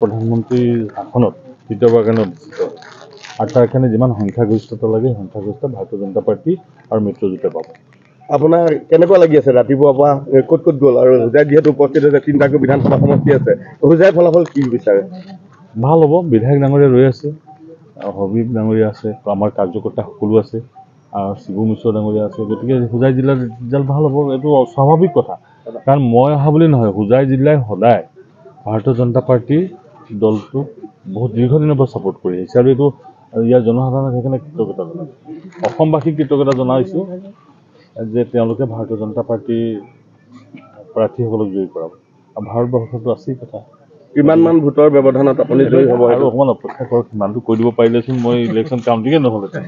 প্ৰধানমন্ত্ৰীৰ আসনত তৃতীয়বাৰৰ কাৰণে অধিষ্ঠিত আৰু তাৰ কাৰণে যিমান সংখ্যাগৰিষ্ঠতা লাগে সংখ্যাগৰিষ্ঠতা ভাৰতীয় জনতা পাৰ্টি আৰু মিত্ৰজোঁটে পাব। আপোনাৰ কেনেকুৱা লাগি আছে ৰাতিপুৱাৰ পৰা ক'ত গ'ল আৰু হোজাই যিহেতু উপস্থিত হৈছে তিনিটাকৈ বিধানসভা সমষ্টি আছে হোজাই ফলাফল কি বিচাৰে? ভাল হ'ব, বিধায়ক ডাঙৰীয়া ৰৈ আছে, হবিব ডাঙৰীয়া আছে, আমাৰ কাৰ্যকৰ্তা সকলো আছে আৰু শিবু মিশ্ৰ ডাঙৰীয়া আছে। গতিকে হোজাই জিলাৰ ৰিজাল্ট ভাল হ'ব, এইটো স্বাভাৱিক কথা। কাৰণ মই অহা বুলি নহয়, হোজাই জিলাই সদায় ভাৰতীয় জনতা পাৰ্টিৰ দলটোক বহুত দীৰ্ঘদিনৰ পৰা ছাপোৰ্ট কৰি আহিছে আৰু এইটো ইয়াৰ জনসাধাৰণক সেইকাৰণে কৃতজ্ঞতা জনাইছোঁ। অসমবাসীক কৃতজ্ঞতা জনাইছোঁ যে তেওঁলোকে ভাৰতীয় জনতা পাৰ্টীৰ প্ৰাৰ্থীসকলক জয়ী কৰাব আৰু ভাৰতবৰ্ষতো আছেই কথা। কিমানমান ভোটৰ ব্যৱধানত আপুনি জয়ী হ'ব? আৰু অকণমান অপেক্ষা কৰক, সিমানটো কৈ দিব পাৰিলেচোন মই ইলেকশ্যন কাউণ্টিঙে নহ'লেহেঁতেন,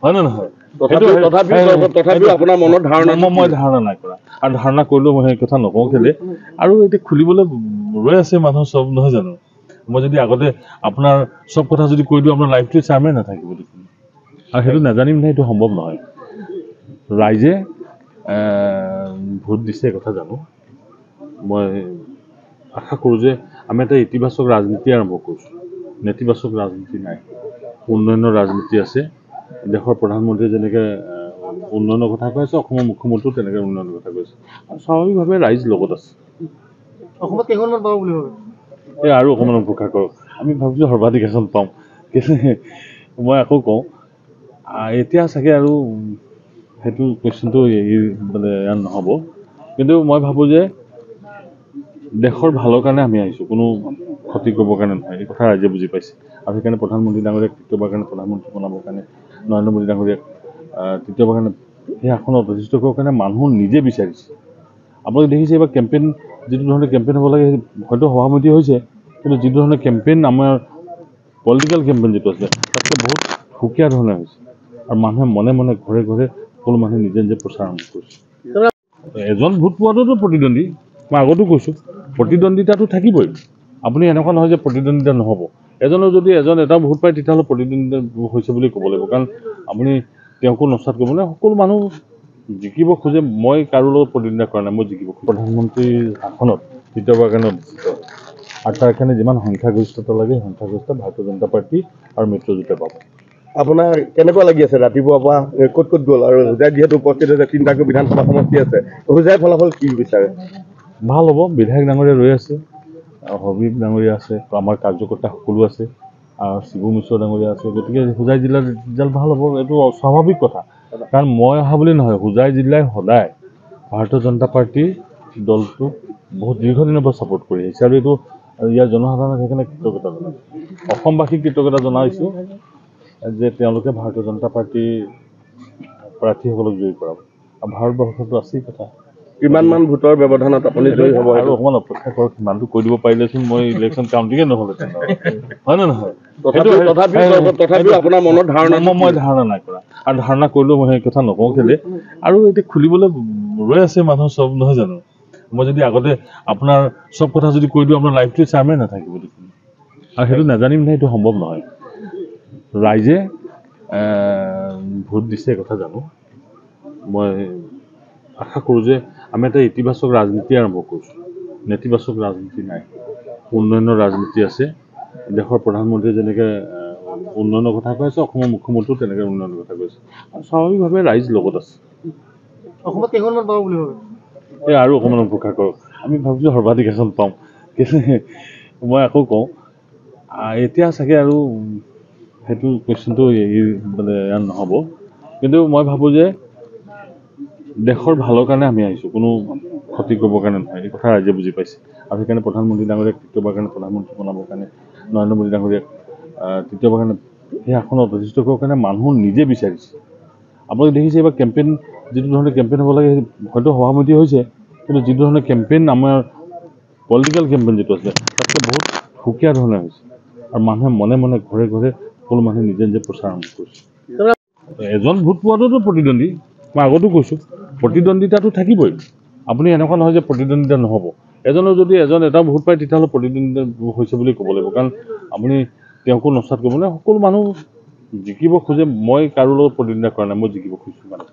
হয় নে নহয়? তথাপিও আপোনাৰ মনত ধাৰণা? মই ধাৰণা নাই কৰা আৰু ধাৰণা কৰিলেও মই সেই কথা নকওঁ কেলে। আৰু এতিয়া খুলিবলৈ ৰৈ আছে মানুহ চব, নহয় জানো? মই যদি আগতে আপোনাৰ চব কথা যদি কৈ দিওঁ আপোনাৰ লাইফটো চাৰ্মে নাথাকিব দেখোন, আৰু সেইটো নাজানিম নহয়, সেইটো সম্ভৱ নহয়। ৰাইজে ভোট দিছে কথা জানো। মই আশা কৰোঁ যে আমি এটা ইতিবাচক ৰাজনীতি আৰম্ভ কৰিছোঁ। নেতিবাচক ৰাজনীতি নাই, উন্নয়নৰ ৰাজনীতি আছে। দেশৰ প্ৰধানমন্ত্ৰীয়ে যেনেকৈ উন্নয়নৰ কথা কৈ আছে, অসমৰ মুখ্যমন্ত্ৰীও তেনেকৈ উন্নয়নৰ কথা কৈছে আৰু স্বাভাৱিকভাৱে ৰাইজ লগত আছে। অসমত কেইখনমান পাব বুলি ভাবে? এই আৰু অকণমান অপেক্ষা কৰক, আমি ভাবিছোঁ সৰ্বাধিক এখন পাওঁ। মই আকৌ কওঁ, এতিয়া চাগে আৰু সেইটো কুৱেশ্যনটো মানে ইয়াত নহ'ব, কিন্তু মই ভাবোঁ যে দেশৰ ভালৰ কাৰণে আমি আহিছোঁ, কোনো ক্ষতি কৰিবৰ কাৰণে নহয়। এই কথা ৰাইজে বুজি পাইছে আৰু সেইকাৰণে প্ৰধানমন্ত্ৰী ডাঙৰীয়াক তৃতীয়বাৰৰ কাৰণে প্ৰধানমন্ত্ৰী বনাবৰ কাৰণে, নৰেন্দ্ৰ মোদী ডাঙৰীয়াক তৃতীয়বাৰৰ কাৰণে সেই আসনত অধিষ্ঠিত কৰিবৰ কাৰণে মানুহ নিজে বিচাৰিছে। আপোনালোকে দেখিছে এইবাৰ কেম্পেইন যিটো ধৰণে কেম্পেইন হ'ব লাগে হয়তো সভামতি হৈছে, কিন্তু যিটো ধৰণে কেম্পেইন আমাৰ পলিটিকেল কেম্পেইন যিটো আছে তাতকৈ বহুত সুকীয়া ধৰণে হৈছে আৰু মানুহে মনে মনে ঘৰে ঘৰে সকলো মানুহে নিজে নিজে প্ৰচাৰ আৰম্ভ কৰিছে। এজন ভোট পোৱাটোতো প্ৰতিদ্বন্দ্বী, মই আগতো কৈছোঁ প্ৰতিদ্বন্দ্বিতাটো থাকিবই। আপুনি এনেকুৱা নহয় যে প্ৰতিদ্বন্দ্বিতা নহ'ব। এজনৰ যদি এটা ভোট পায় তেতিয়াহ'লে প্ৰতিদ্বন্দ্বিতা হৈছে বুলি ক'ব লাগিব, কাৰণ আপুনি তেওঁকো নস্বাত কৰিব মানে সকলো মানুহ জিকিব খোজে। মই কাৰো লগত প্ৰতিদ্বন্দ্বিতা কৰা নাই, মই জিকিব খোজোঁ। প্ৰধানমন্ত্ৰীৰ আসনত তৃতীয়বাৰৰ কাৰণে অধিষ্ঠিত আৰু তাৰ কাৰণে যিমান সংখ্যাগৰিষ্ঠতা লাগে সংখ্যাগৰিষ্ঠতা ভাৰতীয় জনতা পাৰ্টি আৰু মিত্ৰজোঁটে পাব। আপোনাৰ কেনেকুৱা লাগি আছে ৰাতিপুৱাৰ পৰা ক'ত গ'ল আৰু হোজাই যিহেতু উপস্থিত হৈছে তিনিটাকৈ বিধানসভা সমষ্টি আছে হোজাই ফলাফল কি বিচাৰে? ভাল হ'ব, বিধায়ক ডাঙৰীয়া ৰৈ আছে, হবিব ডাঙৰীয়া আছে, আমাৰ কাৰ্যকৰ্তা সকলো আছে আৰু শিবু মিশ্ৰ ডাঙৰীয়া আছে। গতিকে হোজাই জিলাৰ ৰিজাল্ট ভাল হ'ব, এইটো স্বাভাৱিক কথা। কাৰণ মই অহা বুলি নহয়, হোজাই জিলাই সদায় ভাৰতীয় জনতা পাৰ্টিৰ দলটোক বহুত দীৰ্ঘদিনৰ পৰা ছাপোৰ্ট কৰি আহিছে আৰু এইটো ইয়াৰ জনসাধাৰণক সেইকাৰণে কৃতজ্ঞতা জনাইছোঁ। অসমবাসীক কৃতজ্ঞতা জনাইছোঁ যে তেওঁলোকে ভাৰতীয় জনতা পাৰ্টীৰ প্ৰাৰ্থীসকলক জয়ী কৰাব আৰু ভাৰতবৰ্ষতো আছেই কথা। কিমানমান ভোটৰ ব্যৱধানত আপুনি জয়ী হ'ব? আৰু অকণমান অপেক্ষা কৰক, সিমানটো কৈ দিব পাৰিলেচোন মই ইলেকশ্যন কাউণ্টিঙে নহ'লেহেঁতেন, হয় নে নহয়? তথাপিও আপোনাৰ মনত ধাৰণা? মই ধাৰণা নাই কৰা আৰু ধাৰণা কৰিলেও মই সেই কথা নকওঁ কেলে। আৰু এতিয়া খুলিবলৈ ৰৈ আছে মানুহ চব, নহয় জানো? মই যদি আগতে আপোনাৰ চব কথা যদি কৈ দিওঁ আপোনাৰ লাইফটো চাৰ্মে নাথাকিব দেখোন, আৰু সেইটো নাজানিম নহয়, সেইটো সম্ভৱ নহয়। ৰাইজে ভোট দিছে কথা জানো। মই আশা কৰোঁ যে আমি এটা ইতিবাচক ৰাজনীতি আৰম্ভ কৰিছোঁ। নেতিবাচক ৰাজনীতি নাই, উন্নয়নৰ ৰাজনীতি আছে। দেশৰ প্ৰধানমন্ত্ৰীয়ে যেনেকৈ উন্নয়নৰ কথা কৈ আছে, অসমৰ মুখ্যমন্ত্ৰীও তেনেকৈ উন্নয়নৰ কথা কৈছে আৰু স্বাভাৱিকভাৱে ৰাইজ লগত আছে। অসমত কেইখনমান পাব বুলি ভাবে? এই আৰু অকণমান অপেক্ষা কৰক, আমি ভাবিছোঁ সৰ্বাধিক এখন পাওঁ। মই আকৌ কওঁ, এতিয়া চাগে আৰু সেইটো কুৱেশ্যনটো মানে ইয়াত নহ'ব, কিন্তু মই ভাবোঁ যে দেশৰ ভালৰ কাৰণে আমি আহিছোঁ, কোনো ক্ষতি কৰিবৰ কাৰণে নহয়। এই কথা ৰাইজে বুজি পাইছে আৰু সেইকাৰণে প্ৰধানমন্ত্ৰী ডাঙৰীয়াক তৃতীয়বাৰৰ কাৰণে প্ৰধানমন্ত্ৰী বনাবৰ কাৰণে, নৰেন্দ্ৰ মোদী ডাঙৰীয়াক তৃতীয়বাৰৰ কাৰণে সেই আসনত অধিষ্ঠিত কৰিবৰ কাৰণে মানুহ নিজে বিচাৰিছে। আপোনালোকে দেখিছে এইবাৰ কেম্পেইন যিটো ধৰণে কেম্পেইন হ'ব লাগে হয়তো সভামতি হৈছে, কিন্তু যিটো ধৰণে কেম্পেইন আমাৰ পলিটিকেল কেম্পেইন যিটো আছে তাতকৈ বহুত সুকীয়া ধৰণে হৈছে আৰু মানুহে মনে মনে ঘৰে ঘৰে সকলো মানুহে নিজে নিজে প্ৰচাৰ আৰম্ভ কৰিছে। এজন ভোট পোৱাটোতো প্ৰতিদ্বন্দ্বী, মই আগতো কৈছোঁ প্ৰতিদ্বন্দ্বিতাটো থাকিবই। আপুনি এনেকুৱা নহয় যে প্ৰতিদ্বন্দ্বিতা নহ'ব। এজনৰ যদি এটা ভোট পায় তেতিয়াহ'লে প্ৰতিদ্বন্দ্বিতা হৈছে বুলি ক'ব লাগিব, কাৰণ আপুনি তেওঁকো নস্বাত কৰিব মানে সকলো মানুহ জিকিব খোজে। মই কাৰো লগত প্ৰতিদ্বন্দ্বিতা কৰা নাই, মই জিকিব খুজিছোঁ মানে।